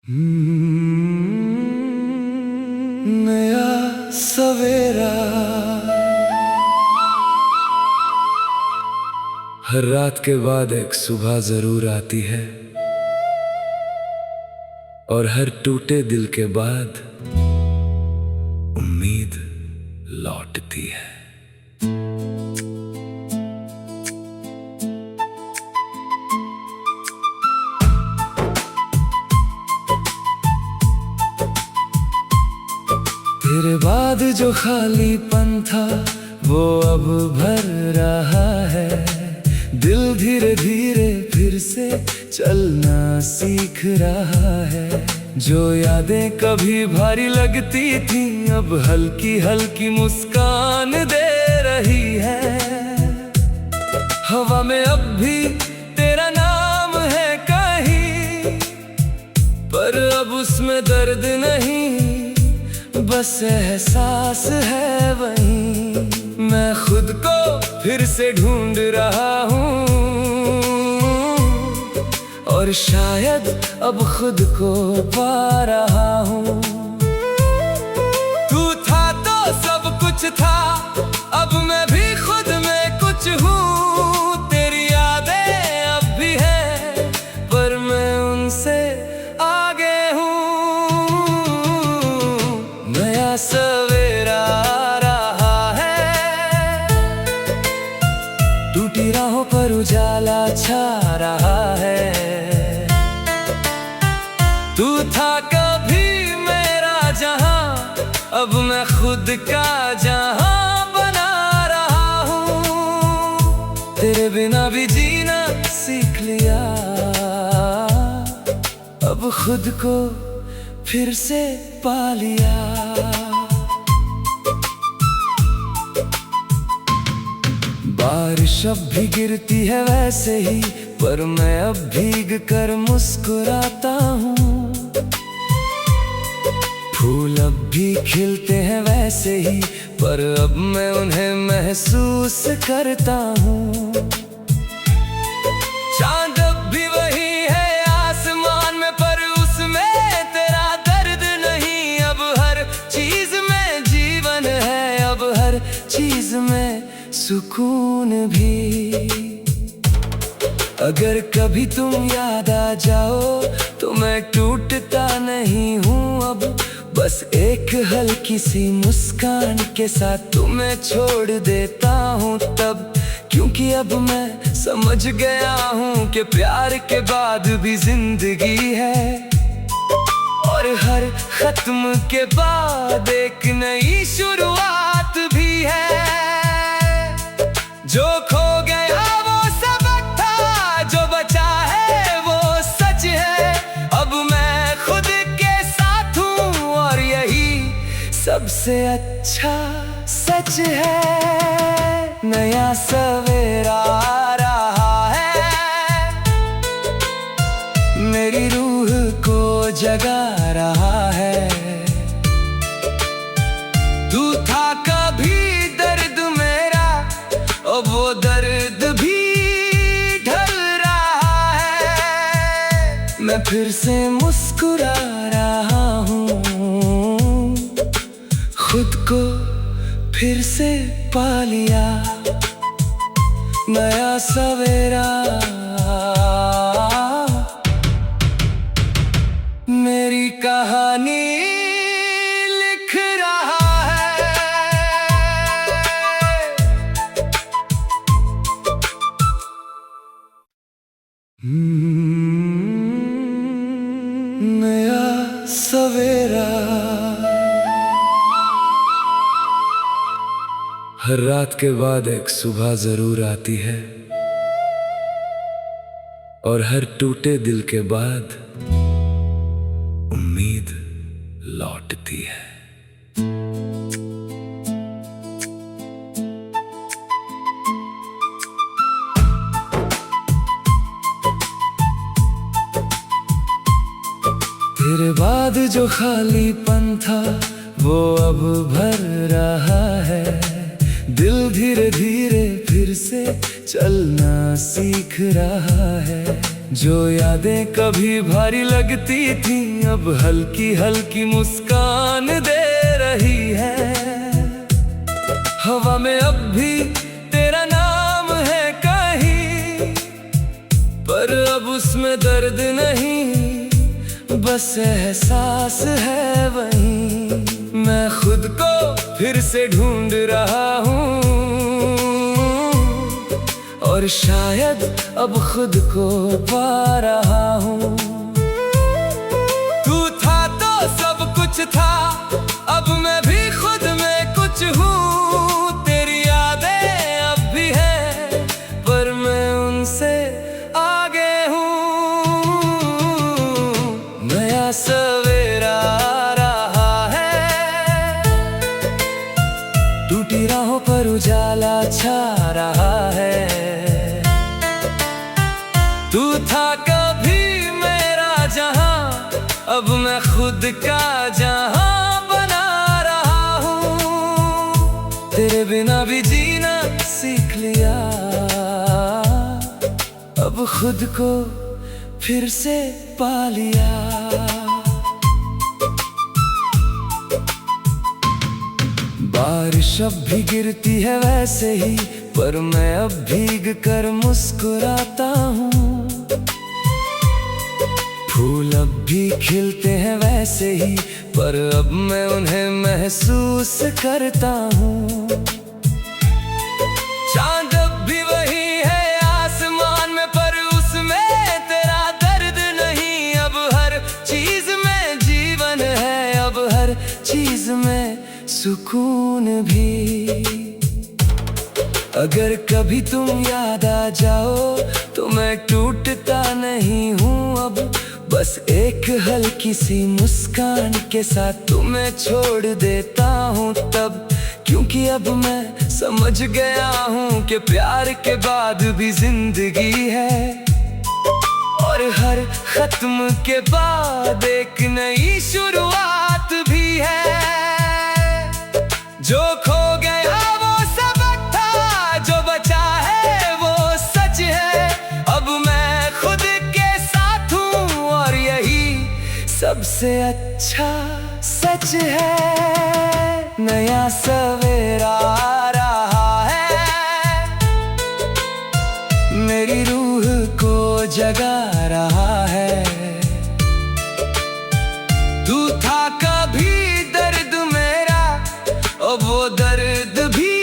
नया सवेरा हर रात के बाद एक सुबह जरूर आती है, और हर टूटे दिल के बाद उम्मीद लौटती है। तेरे बाद जो खालीपन था वो अब भर रहा है। दिल धीरे धीरे फिर से चलना सीख रहा है। जो यादें कभी भारी लगती थी अब हल्की हल्की मुस्कान दे रही है। हवा में अब भी तेरा नाम है कहीं, पर अब उसमें दर्द नहीं, बस एहसास है वहीं। मैं खुद को फिर से ढूंढ रहा हूँ, और शायद अब खुद को पा रहा हूँ। तू था तो सब कुछ था, अब मैं भी खुद में कुछ हूँ। तेरी यादें अब भी हैं, पर मैं उनसे आगे हूँ। नया सवेरा आ रहा है, टूटी राहों पर उजाला छा रहा है। तू था कभी मेरा जहां, अब मैं खुद का जहां बना रहा हूँ। तेरे बिना भी जीना सीख लिया, अब खुद को फिर से पा लिया। बारिश अब भी गिरती है वैसे ही, पर मैं अब भीग कर मुस्कुराता हूँ। फूल अब भी खिलते हैं वैसे ही, पर अब मैं उन्हें महसूस करता हूँ। चांद अब भी वही है आसमान में, पर उसमें तेरा दर्द नहीं। अब हर चीज में जीवन है, अब हर चीज में सुकून भी। अगर कभी तुम याद आ जाओ तो मैं टूटता नहीं हूँ अब। बस एक हल्की सी मुस्कान के साथ तुम्हें छोड़ देता हूँ तब। क्योंकि अब मैं समझ गया हूँ कि प्यार के बाद भी जिंदगी है, और हर खत्म के बाद एक नई शुरुआत भी है। जो खो गया वो सबक था, जो बचा है वो सच है। अब मैं खुद के साथ हूँ, और यही सबसे अच्छा सच है। नया सवेरा आ रहा है, मेरी रूह को जगा रहा है। तू था कभी दर्द मेरा, अब वो दर्द भी ढल रहा है। मैं फिर से मुस्कुरा रहा हूँ, खुद को फिर से पा लिया। नया सवेरा मेरी कहानी लिख रहा है। नया सवेरा हर रात के बाद एक सुबह जरूर आती है, और हर टूटे दिल के बाद उम्मीद लौटती है। तेरे बाद जो खालीपन था वो अब भर रहा है। दिल धीरे धीरे फिर से चलना सीख रहा है। जो यादें कभी भारी लगती थी अब हल्की हल्की मुस्कान दे रही है। हवा में अब भी तेरा नाम है कहीं, पर अब उसमें दर्द नहीं, बस एहसास है वहीं। मैं खुद को फिर से ढूंढ रहा हूँ और शायद अब खुद को पा रहा हूँ। तू था तो सब कुछ था, अब मैं भी खुद में कुछ हूँ। तेरी यादें अब भी हैं, पर मैं उनसे आगे हूँ। नया सवेरा आ रहा है, टूटी राहों पर उजाला छा रहा है। तू था कभी मेरा जहां, अब मैं खुद का जहां बना रहा हूँ। तेरे बिना भी जीना सीख लिया, अब खुद को फिर से पा लिया। बारिश अब भी गिरती है वैसे ही, पर मैं अब भीग कर मुस्कुराता हूँ। फूल अब भी खिलते हैं वैसे ही, पर अब मैं उन्हें महसूस करता हूँ। चांद अब भी वही है आसमान में, पर उसमें तेरा दर्द नहीं। अब हर चीज में जीवन है, अब हर चीज में सुकून भी। अगर कभी तुम याद आ जाओ तो मैं टूटता नहीं हूँ अब, बस एक हल्की सी मुस्कान के साथ तुम्हें छोड़ देता हूँ तब। क्योंकि अब मैं समझ गया हूँ कि प्यार के बाद भी जिंदगी है, और हर खत्म के बाद एक नई शुरुआत भी है। जो खो गया वो सबक था, जो बचा है वो सच है। अब मैं खुद के साथ हूँ और यही सबसे अच्छा सच है। नया सवेरा आ रहा है, मेरी रूह को जगा रहा है। तू था कभी दर्द मेरा, अब वो दर्द भी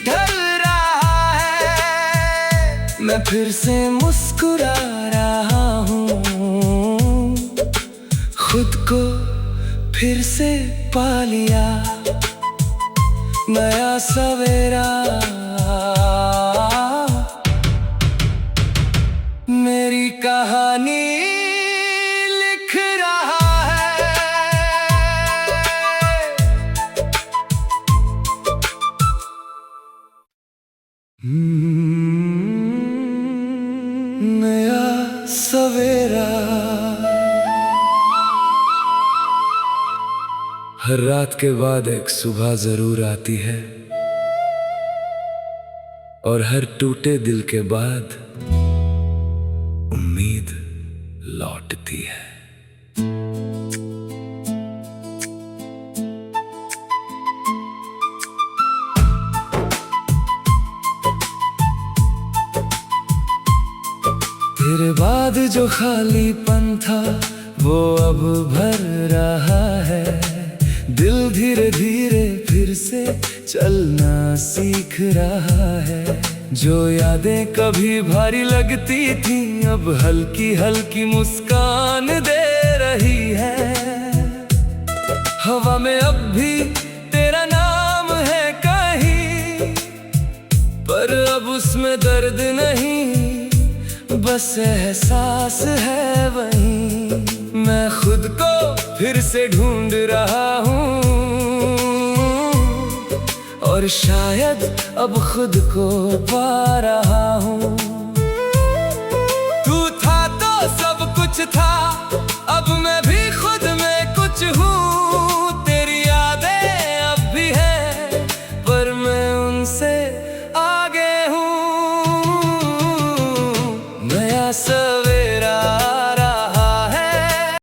ढल रहा है। मैं फिर से मुस्कुरा रहा हूँ, खुद को फिर से पा लिया। नया सवेरा मेरी कहानी लिख रहा है। नया सवेरा। हर रात के बाद एक सुबह जरूर आती है, और हर टूटे दिल के बाद उम्मीद लौटती है। तेरे बाद जो खालीपन था वो अब भर रहा है। दिल धीरे धीरे फिर से चलना सीख रहा है। जो यादें कभी भारी लगती थी अब हल्की हल्की मुस्कान दे रही है। हवा में अब भी तेरा नाम है कहीं, पर अब उसमें दर्द नहीं, बस एहसास है वहीं। मैं खुद को फिर से ढूंढ रहा हूँ, और शायद अब खुद को पा रहा हूँ। तू था तो सब कुछ था,